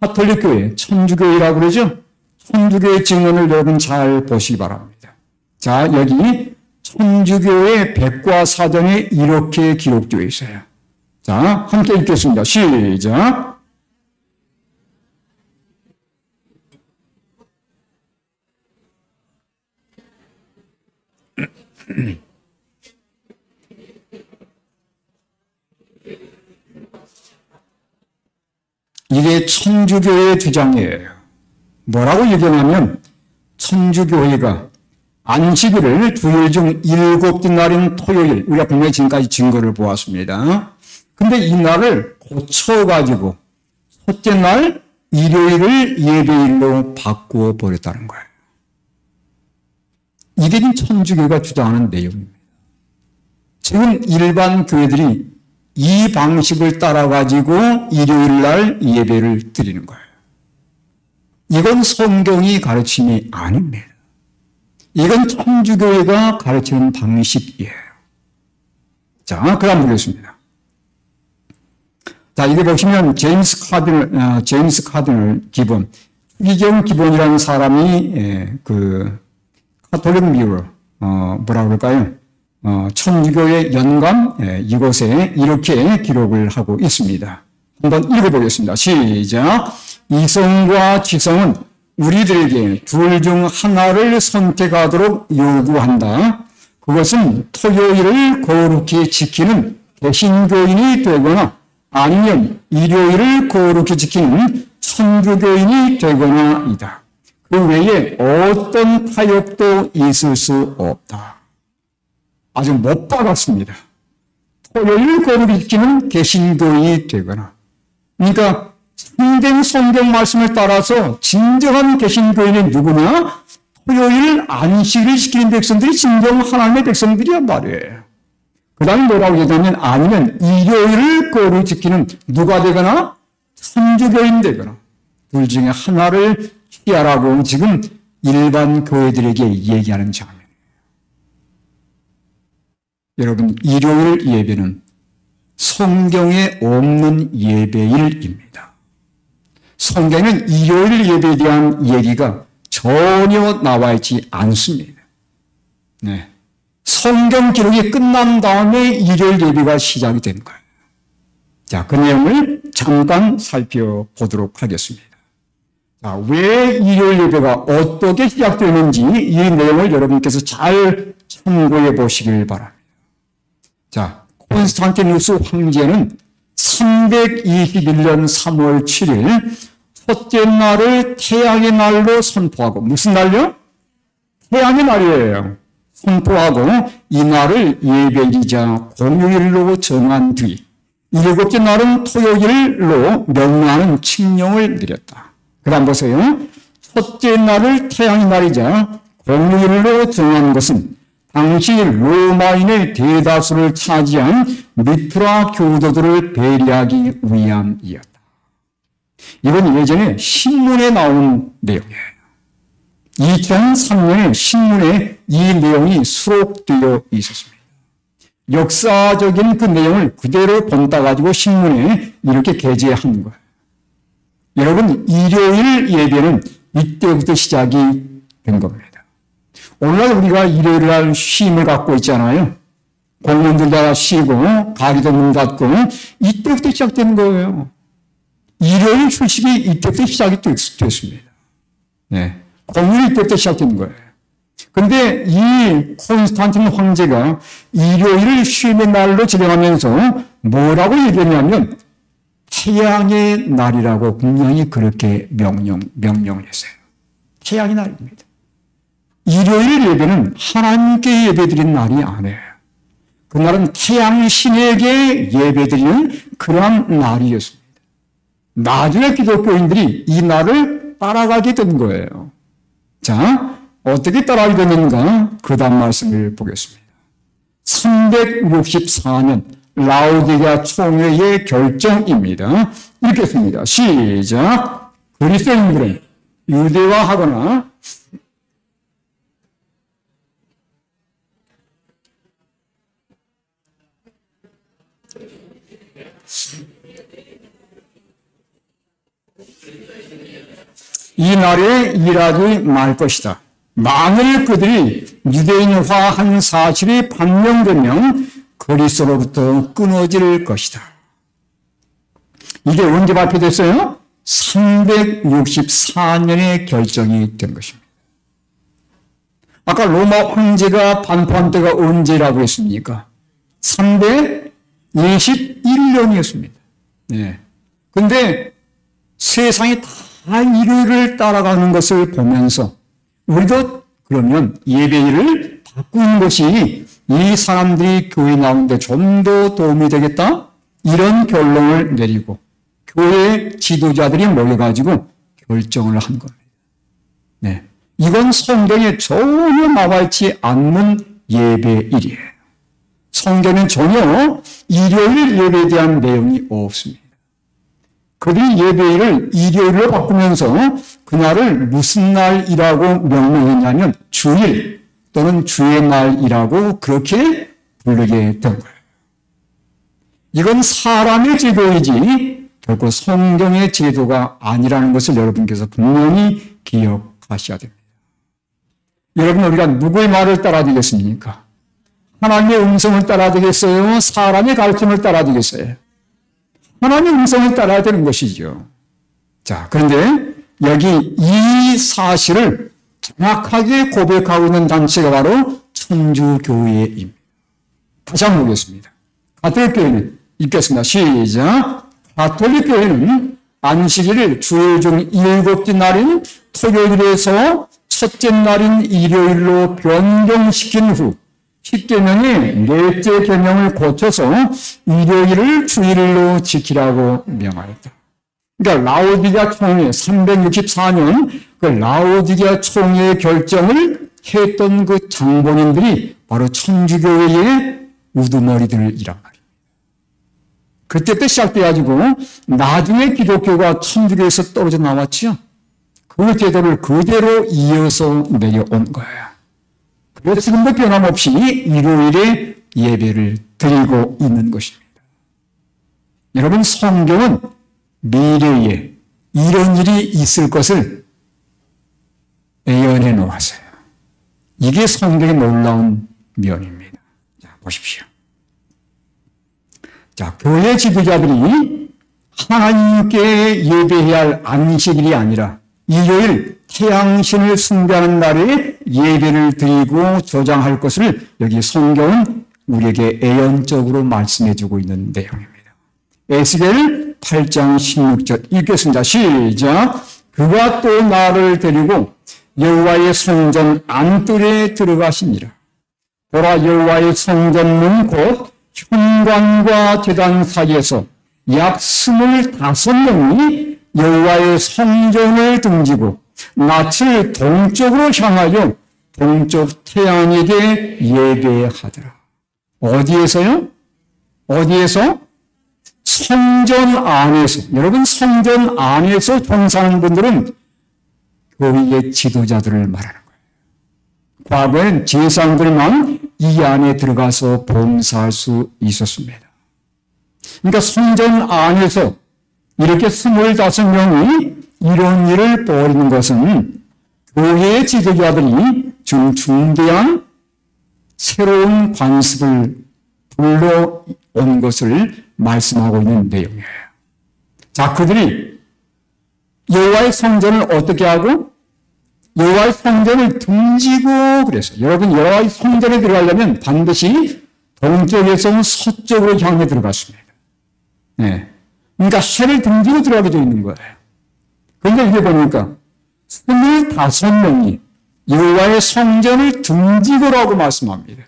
Speaker 1: 가톨릭 교회, 천주교회라고 그러죠? 천주교회 증언을 여러분 잘 보시기 바랍니다. 자, 여기 천주교회 백과사전에 이렇게 기록되어 있어요. 자, 함께 읽겠습니다. 시작. 이게 천주교의 주장이에요. 뭐라고 얘기하냐면 천주교회가 안식일을 주일 중 7째 날인 토요일, 우리가 분명히 지금까지 증거를 보았습니다. 근데 이 날을 고쳐가지고 첫째 날 일요일을 예배일로 바꾸어 버렸다는 거예요. 이게 지금 천주교가 주장하는 내용입니다. 지금 일반 교회들이 이 방식을 따라가지고 일요일 날 예배를 드리는 거예요. 이건 성경이 가르침이 아닙니다. 이건 천주교회가 가르치는 방식이에요. 자, 그 다음 보겠습니다. 자, 이게 보시면 제임스 카디널 기본, 추기경 기본이라는 사람이 그 카톨릭 미러, 뭐라 그럴까요? 천주교의 연감, 이곳에 이렇게 기록을 하고 있습니다. 한번 읽어보겠습니다. 시작. 이성과 지성은 우리들에게 둘 중 하나를 선택하도록 요구한다. 그것은 토요일을 거룩히 지키는 개신교인이 되거나 아니면 일요일을 거룩히 지키는 천주교인이 되거나이다. 그 외에 어떤 타협도 있을 수 없다. 아주 못 박았습니다. 토요일 거룩히 지키는 개신교인이 되거나. 그러니까 참된 성경 말씀을 따라서 진정한 개신교인이 누구냐? 토요일 안식일을 지키는 백성들이 진정 하나님의 백성들이란 말이에요. 그 다음에 뭐라고 얘기하면 아니면 일요일을 거룩히 지키는 누가 되거나 천주교인 되거나 둘 중에 하나를 취하라고 지금 일반 교회들에게 얘기하는 장면. 여러분, 일요일 예배는 성경에 없는 예배일입니다. 성경에는 일요일 예배에 대한 얘기가 전혀 나와 있지 않습니다. 네. 성경 기록이 끝난 다음에 일요일 예배가 시작이 된 거예요. 자, 그 내용을 잠깐 살펴보도록 하겠습니다. 자, 왜 일요일 예배가 어떻게 시작되는지 이 내용을 여러분께서 잘 참고해 보시길 바랍니다. 자, 콘스탄티누스 황제는 321년 3월 7일 첫째 날을 태양의 날로 선포하고, 무슨 날요? 태양의 날이에요. 선포하고 이 날을 예배이자 공휴일로 정한 뒤 7째 날은 토요일로 명명하는 칙령을 내렸다. 그 다음 보세요. 첫째 날을 태양의 날이자 공휴일로 정한 것은 당시 로마인의 대다수를 차지한 미트라 교도들을 배려하기 위함이었다. 이건 예전에 신문에 나온 내용이에요. 2003년에 신문에 이 내용이 수록되어 있었습니다. 역사적인 그 내용을 그대로 본따 가지고 신문에 이렇게 게재한 거예요. 여러분, 일요일 예배는 이때부터 시작이 된 겁니다. 오늘 우리가 일요일 날 쉼을 갖고 있잖아요. 공무원들 다 쉬고 가게도 문 닫고 이때부터 시작된 거예요. 일요일 휴식이 이때부터 시작이 됐습니다. 네. 공휴일 때부터 시작된 거예요. 그런데 이 콘스탄틴 황제가 일요일을 쉼의 날로 지정하면서 뭐라고 얘기했냐면 태양의 날이라고 분명히 그렇게 명령을 했어요. 태양의 날입니다. 일요일 예배는 하나님께 예배드리는 날이 아니에요. 그날은 태양 신에게 예배드리는 그러한 날이었습니다. 나중에 기독교인들이 이 날을 따라가게 된 거예요. 자, 어떻게 따라가게 됐는가? 그 다음 말씀을 보겠습니다. 364년 라오디게아 총회의 결정입니다. 읽겠습니다. 시작. 그리스도인들은 유대화하거나 이 날에 일하지 말 것이다. 만일 그들이 유대인화한 사실이 판명되면 그리스도로부터 끊어질 것이다. 이게 언제 발표됐어요? 364년에 결정이 된 것입니다. 아까 로마 황제가 반포한 때가 언제라고 했습니까? 321년이었습니다. 네. 근데 세상이 다 이를 따라가는 것을 보면서 우리도 그러면 예배일을 바꾸는 것이 이 사람들이 교회에 나오는데 좀 더 도움이 되겠다? 이런 결론을 내리고 교회 지도자들이 모여가지고 결정을 한 겁니다. 네. 이건 성경에 전혀 나와 있지 않는 예배일이에요. 성경엔 전혀 일요일 예배에 대한 내용이 없습니다. 그들이 예배일을 일요일로 바꾸면서 그날을 무슨 날이라고 명명했냐면 주일 또는 주의 날이라고 그렇게 부르게 된 거예요. 이건 사람의 제도이지 결코 성경의 제도가 아니라는 것을 여러분께서 분명히 기억하셔야 됩니다. 여러분, 우리가 누구의 말을 따라야 되겠습니까? 하나님의 음성을 따라야 되겠어요? 사람의 가르침을 따라야 되겠어요? 하나님의 음성을 따라야 되는 것이죠. 자, 그런데 여기 이 사실을 정확하게 고백하고 있는 단체가 바로 천주교회입니다. 다시 한번 보겠습니다. 가톨릭교회는 읽겠습니다. 시작. 가톨릭교회는 안식일을 주일 중 7째 날인 토요일에서 첫째 날인 일요일로 변경시킨 후 10계명의 넷째 계명을 고쳐서 일요일을 주일로 지키라고 명하였다. 그러니까 라오디게아 총회 364년 그 라오디게아 총회의 결정을 했던 그 장본인들이 바로 천주교회의 우두머리들이란 말이에요. 그때부터 시작돼가지고 나중에 기독교가 천주교에서 떨어져 나왔죠. 그 제도를 그대로 이어서 내려온 거예요. 그래서 지금도 변함없이 일요일에 예배를 드리고 있는 것입니다. 여러분, 성경은 미래에 이런 일이 있을 것을 예언해 놓았어요. 이게 성경의 놀라운 면입니다. 자, 보십시오. 자, 교회 지도자들이 하나님께 예배해야 할 안식일이 아니라 일요일 태양신을 숭배하는 날에 예배를 드리고 조장할 것을 여기 성경은 우리에게 예언적으로 말씀해 주고 있는 내용입니다. 에스겔 8장 16절 읽겠습니다. 시작. 그가 또 나를 데리고 여호와의 성전 안뜰에 들어가시니라. 보라, 여호와의 성전문 곧 현관과 제단 사이에서 약 25명이 여호와의 성전을 등지고 낯을 동쪽으로 향하여 동쪽 태양에게 예배하더라. 어디에서요? 어디에서? 성전 안에서. 여러분, 성전 안에서 종사하는 분들은 교회의 지도자들을 말하는 거예요. 과거엔 제사장들만 이 안에 들어가서 봉사할 수 있었습니다. 그러니까 성전 안에서 이렇게 25명이 이런 일을 벌이는 것은 교회의 지도자들이 좀 중대한 새로운 관습을 불러온 것을 말씀하고 있는 내용이에요. 자, 그들이 여호와의 성전을 어떻게 하고? 여호와의 성전을 등지고 그랬어요. 여러분, 여호와의 성전에 들어가려면 반드시 동쪽에서 서쪽으로 향해 들어갔습니다. 네. 그러니까 해를 등지고 들어가게 되어 있는 거예요. 그런데 이게 보니까 25명이 여호와의 성전을 등지고라고 말씀합니다.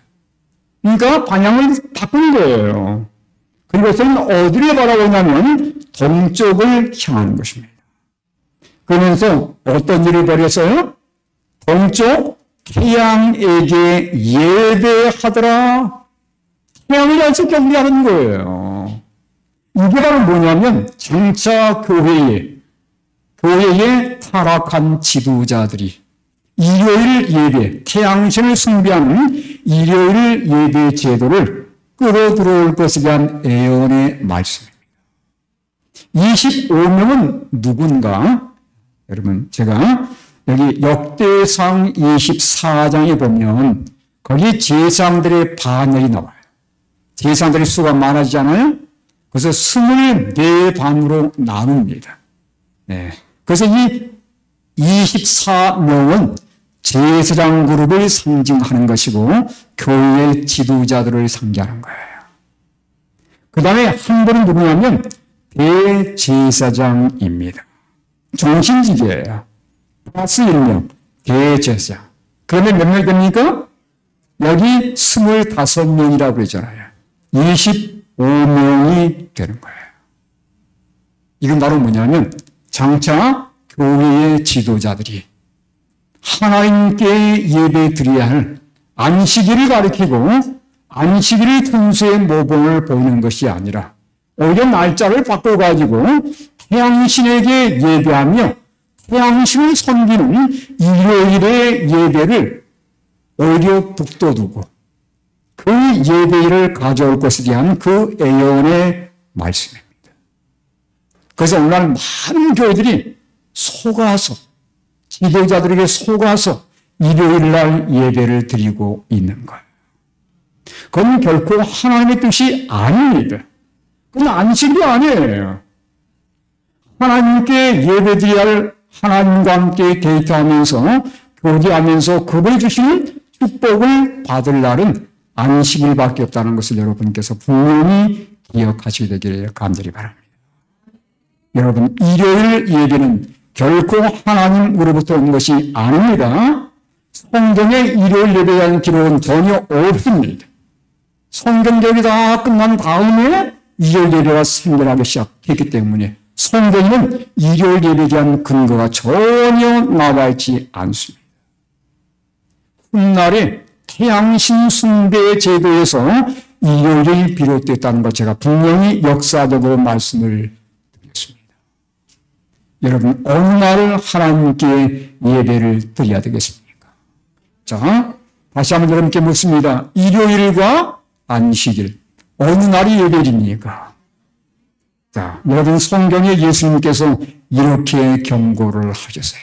Speaker 1: 그러니까 방향을 바꾼 거예요. 그것은 어디를 바라고 있냐면 동쪽을 향하는 것입니다. 그러면서 어떤 일을 벌였어요? 동쪽 태양에게 예배하더라. 태양을 안서 경배하는 거예요. 이게 바로 뭐냐면 장차 교회에 타락한 지도자들이 일요일 예배, 태양신을 숭배하는 일요일 예배 제도를 끌어들어올 것에 대한 예언의 말씀입니다. 25명은 누군가? 여러분, 제가 여기 역대상 24장에 보면 거기 제사장들의 반열이 나와요. 제사장들의 수가 많아지잖아요. 그래서 24반으로 나눕니다. 네. 그래서 이 24명은 제사장 그룹을 상징하는 것이고 교회의 지도자들을 상징하는 거예요. 그 다음에 한 분은 누구냐면 대제사장입니다. 중심지계예요. 플러스 1명, 대제사장. 그러면 몇 명 됩니까? 여기 25명이라고 그러잖아요. 25명이 되는 거예요. 이건 바로 뭐냐면 장차 교회의 지도자들이 하나님께 예배 드려야 할 안식일을 가리키고 안식일의 tun수의 모범을 보이는 것이 아니라 오히려 날짜를 바꿔가지고 태양신에게 예배하며 태양신을 섬기는 일요일의 예배를 오히려 북돋우고 그 예배일을 가져올 것에 대한 그 예언의 말씀입니다. 그래서 오늘날 많은 교회들이 속아서 지도자들에게 속아서 일요일날 예배를 드리고 있는 거예요. 그건 결코 하나님의 뜻이 아닙니다. 그건 안식이 아니에요. 하나님께 예배드려야 할 하나님과 함께 데이트하면서 교제하면서 그분이 주시는 축복을 받을 날은 안식일밖에 없다는 것을 여러분께서 분명히 기억하시게 되기를 간절히 바랍니다. 여러분, 일요일 예배는 결코 하나님으로부터 온 것이 아닙니다. 성경에 일요일 예배에 대한 기록은 전혀 없습니다. 성경 기록이 다 끝난 다음에 일요일 예배가 생겨나기 시작했기 때문에 성경에는 일요일 예배에 대한 근거가 전혀 나와 있지 않습니다. 훗날에 태양신 숭배 제도에서 일요일이 비롯됐다는 것 제가 분명히 역사적으로 말씀을 드렸습니다. 여러분, 어느 날 하나님께 예배를 드려야 되겠습니까? 자, 다시 한번 여러분께 묻습니다. 일요일과 안식일, 어느 날이 예배입니까? 자, 여러분 성경에 예수님께서 이렇게 경고를 하셨어요.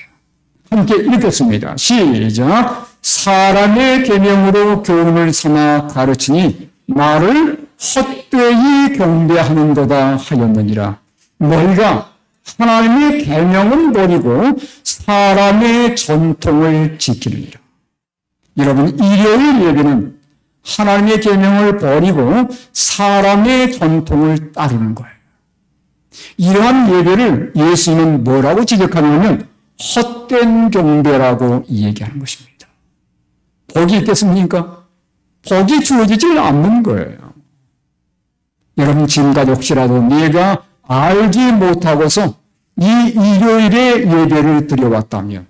Speaker 1: 함께 읽겠습니다. 시작. 사람의 계명으로 교훈을 삼아 가르치니 나를 헛되이 경배하는도다 하였느니라. 너희가 하나님의 계명은 버리고 사람의 전통을 지키느니라. 여러분, 일요일 예배는 하나님의 계명을 버리고 사람의 전통을 따르는 거예요. 이러한 예배를 예수님은 뭐라고 지적하냐면 헛된 경배라고 얘기하는 것입니다. 복이 있겠습니까? 복이 주어지지 않는 거예요. 여러분, 지금까지 혹시라도 내가 알지 못하고서 이 일요일에 예배를 드려왔다면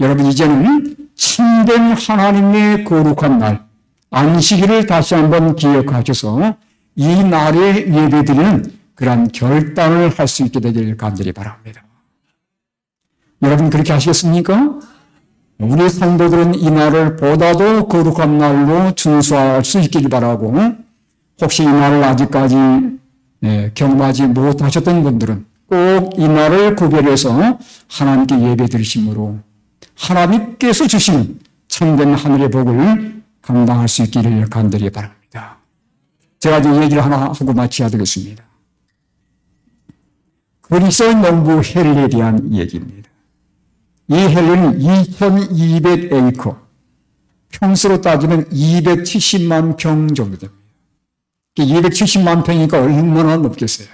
Speaker 1: 여러분, 이제는 참된 하나님의 거룩한 날 안식일을 다시 한번 기억하셔서 이 날에 예배드리는 그러한 결단을 할 수 있게 되기를 간절히 바랍니다. 여러분, 그렇게 하시겠습니까? 우리 성도들은 이 날을 보다도 거룩한 날로 준수할 수 있기를 바라고, 혹시 이 날을 아직까지 경험하지 못하셨던 분들은 꼭 이 날을 구별해서 하나님께 예배 드리심으로 하나님께서 주시는 참된 하늘의 복을 감당할 수 있기를 간절히 바랍니다. 제가 이제 얘기를 하나 하고 마쳐야 되겠습니다. 그리스도의 농부 헬리에 대한 얘기입니다. 이 헬리는 2200에이커, 평수로 따지면 270만 평 정도 됩니다. 270만 평이니까 얼마나 높겠어요.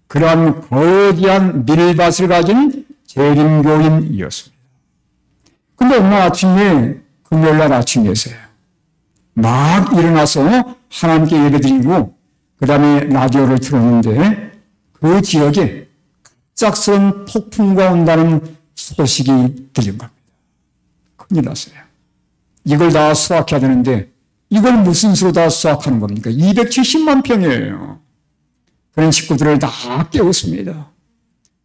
Speaker 1: 그러한 거대한 밀밭을 가진 재림교인이었습니다. 근데 어느 아침에, 금요일날 아침이었어요. 막 일어나서 하나님께 예배드리고 그 다음에 라디오를 틀었는데 그 지역에 갑작스런 폭풍과 온다는 소식이 들린 겁니다. 큰일 났어요. 이걸 다 수확해야 되는데 이걸 무슨 수로 다 수확하는 겁니까? 270만 평이에요. 그런 식구들을 다 깨웠습니다.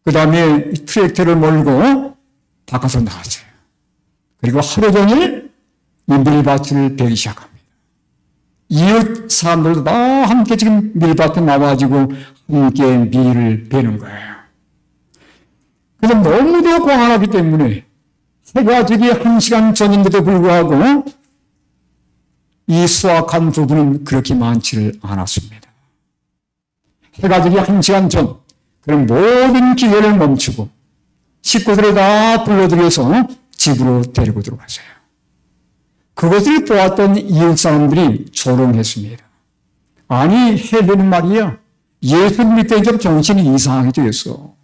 Speaker 1: 그 다음에 트랙터를 몰고 바깥으로 나갔어요. 그리고 하루 종일 이 밀밭을 베기 시작합니다. 이웃 사람들도 다 함께 지금 밀밭에 나와가지고 함께 밀을 베는 거예요. 그래서 너무도 광활하기 때문에 해가 지기 1시간 전인데도 불구하고 이 수확한 부분은 그렇게 많지를 않았습니다. 해가 지기 1시간 전, 그럼 모든 기회를 멈추고 식구들을 다 불러들여서 집으로 데리고 들어갔어요. 그것을 보았던 이웃 사람들이 조롱했습니다. 아니, 헬리는 말이야, 예수 믿을 때 정신이 이상하게 되었어.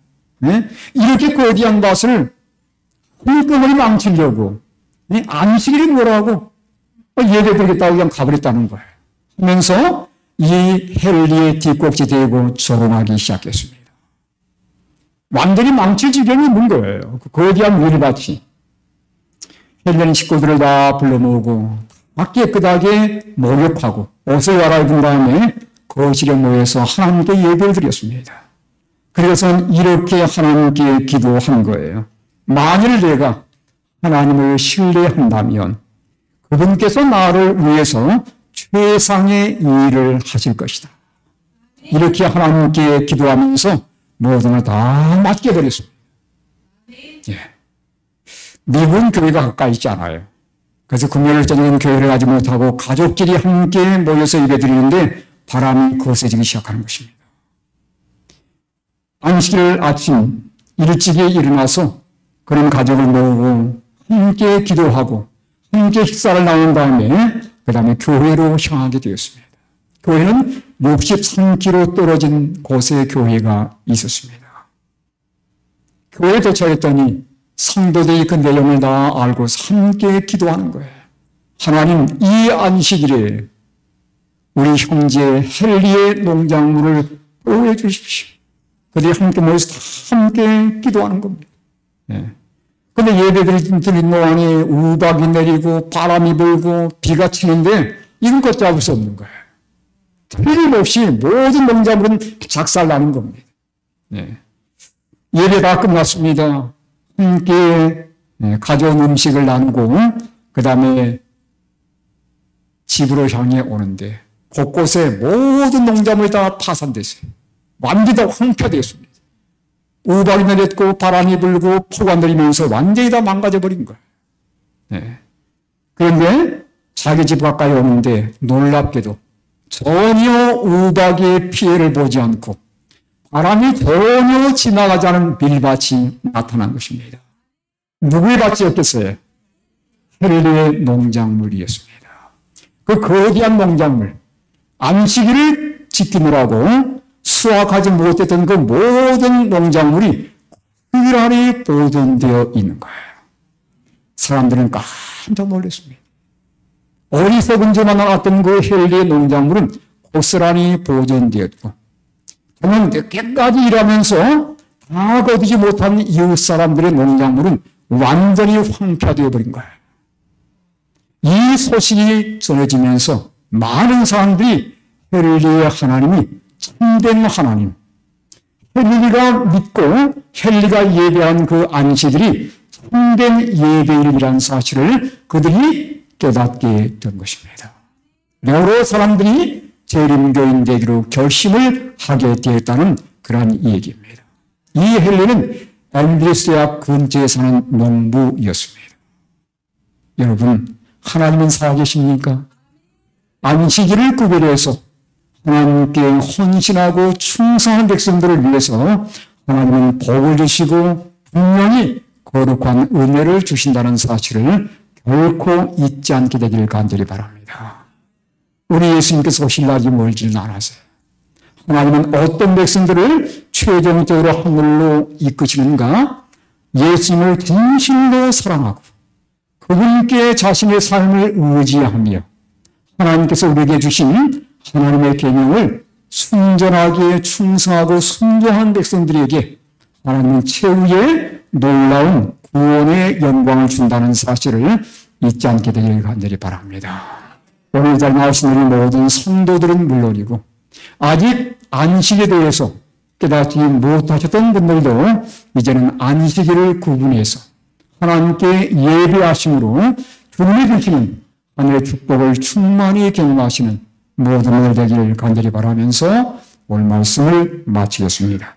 Speaker 1: 네? 이렇게 거대한 밭을 hul끔하게 망치려고, 네? 안식일이 뭐라고 예배드리겠다고 그냥 가버렸다는 거예요. 하면서 이 헬리의 뒷꼭지 대고 조롱하기 시작했습니다. 완전히 망칠 지경이 있는 거예요. 그 거대한 밀밭이. 헬리는 식구들을 다 불러 모으고 깨끗하게 목욕하고 옷을 갈아입은 다음에 거실에 모여서 하나님께 예배를 드렸습니다. 그래서 이렇게 하나님께 기도한 거예요. 만일 내가 하나님을 신뢰한다면 그분께서 나를 위해서 최상의 일을 하실 것이다. 이렇게 하나님께 기도하면서 모든 걸 다 맡겨버렸습니다. 예. 미국은 교회가 가까이 있지 않아요. 그래서 금요일 저녁은 교회를 가지 못하고 가족끼리 함께 모여서 예배드리는데 바람이 거세지기 시작하는 것입니다. 안식일 아침 일찍이 일어나서 그런 가족을 모으고 함께 기도하고 함께 식사를 나눈 다음에 그 다음에 교회로 향하게 되었습니다. 교회는 63km 떨어진 곳에 교회가 있었습니다. 교회에 도착했더니 성도들이 그 내용을 다 알고 함께 기도하는 거예요. 하나님, 이 안식일에 우리 형제 헬리의 농작물을 보호해 주십시오. 그들이 함께 모여서 다 함께 기도하는 겁니다. 그런데 예배드리는 동안에 우박이 내리고 바람이 불고 비가 치는데 이건 걷잡을 수 없는 거예요. 틀림없이 모든 농작물은 작살나는 겁니다. 예배가 끝났습니다. 함께 가져온 음식을 나누고 그 다음에 집으로 향해 오는데 곳곳에 모든 농작물이 다 파산됐어요. 완전히 다 황폐되었습니다. 우박이 내렸고 바람이 불고 폭우가 내리면서 완전히 다 망가져버린 거예요. 그런데 자기 집 가까이 오는데 놀랍게도 전혀 우박의 피해를 보지 않고 바람이 전혀 지나가지 않은 밀밭이 나타난 것입니다. 누구의 밭이었겠어요? 헬리의 농작물이었습니다. 그 거대한 농작물, 안식일을 지키느라고 수확하지 못했던 그 모든 농작물이 고스란히 보존되어 있는 거예요. 사람들은 깜짝 놀랐습니다. 어리석은 자만 나왔던 그 헬리의 농작물은 고스란히 보존되었고 정말 늦게까지 일하면서 다 거두지 못한 이웃 사람들의 농작물은 완전히 황폐되어 버린 거예요. 이 소식이 전해지면서 많은 사람들이 헬리의 하나님이 참된 하나님, 헬리가 믿고 헬리가 예배한 그 안식일이 참된 예배일이라는 사실을 그들이 깨닫게 된 것입니다. 여러 사람들이 재림교인 되기로 결심을 하게 되었다는 그러한 얘기입니다. 이 헬리는 엠브리스 대학 근처에 사는 농부였습니다. 여러분, 하나님은 살아계십니까? 안식일을 구별해서 하나님께 헌신하고 충성한 백성들을 위해서 하나님은 복을 주시고 분명히 거룩한 은혜를 주신다는 사실을 결코 잊지 않게 되기를 간절히 바랍니다. 우리 예수님께서 오실 날이 멀지는 않았어요. 하나님은 어떤 백성들을 최종적으로 하늘로 이끄시는가? 예수님을 진실로 사랑하고 그분께 자신의 삶을 의지하며 하나님께서 우리에게 주신 하나님의 계명을 순전하게 충성하고 순종한 백성들에게 하나님은 최후의 놀라운 구원의 영광을 준다는 사실을 잊지 않게 되기를 간절히 바랍니다. 오늘 이 자리에 나오신 우리 모든 성도들은 물론이고 아직 안식에 대해서 깨닫지 못하셨던 분들도 이제는 안식일을 구분해서 하나님께 예배하심으로 주님이 주시는 하늘의 축복을 충만히 경험하시는 모든 분들 되기를 간절히 바라면서 오늘 말씀을 마치겠습니다.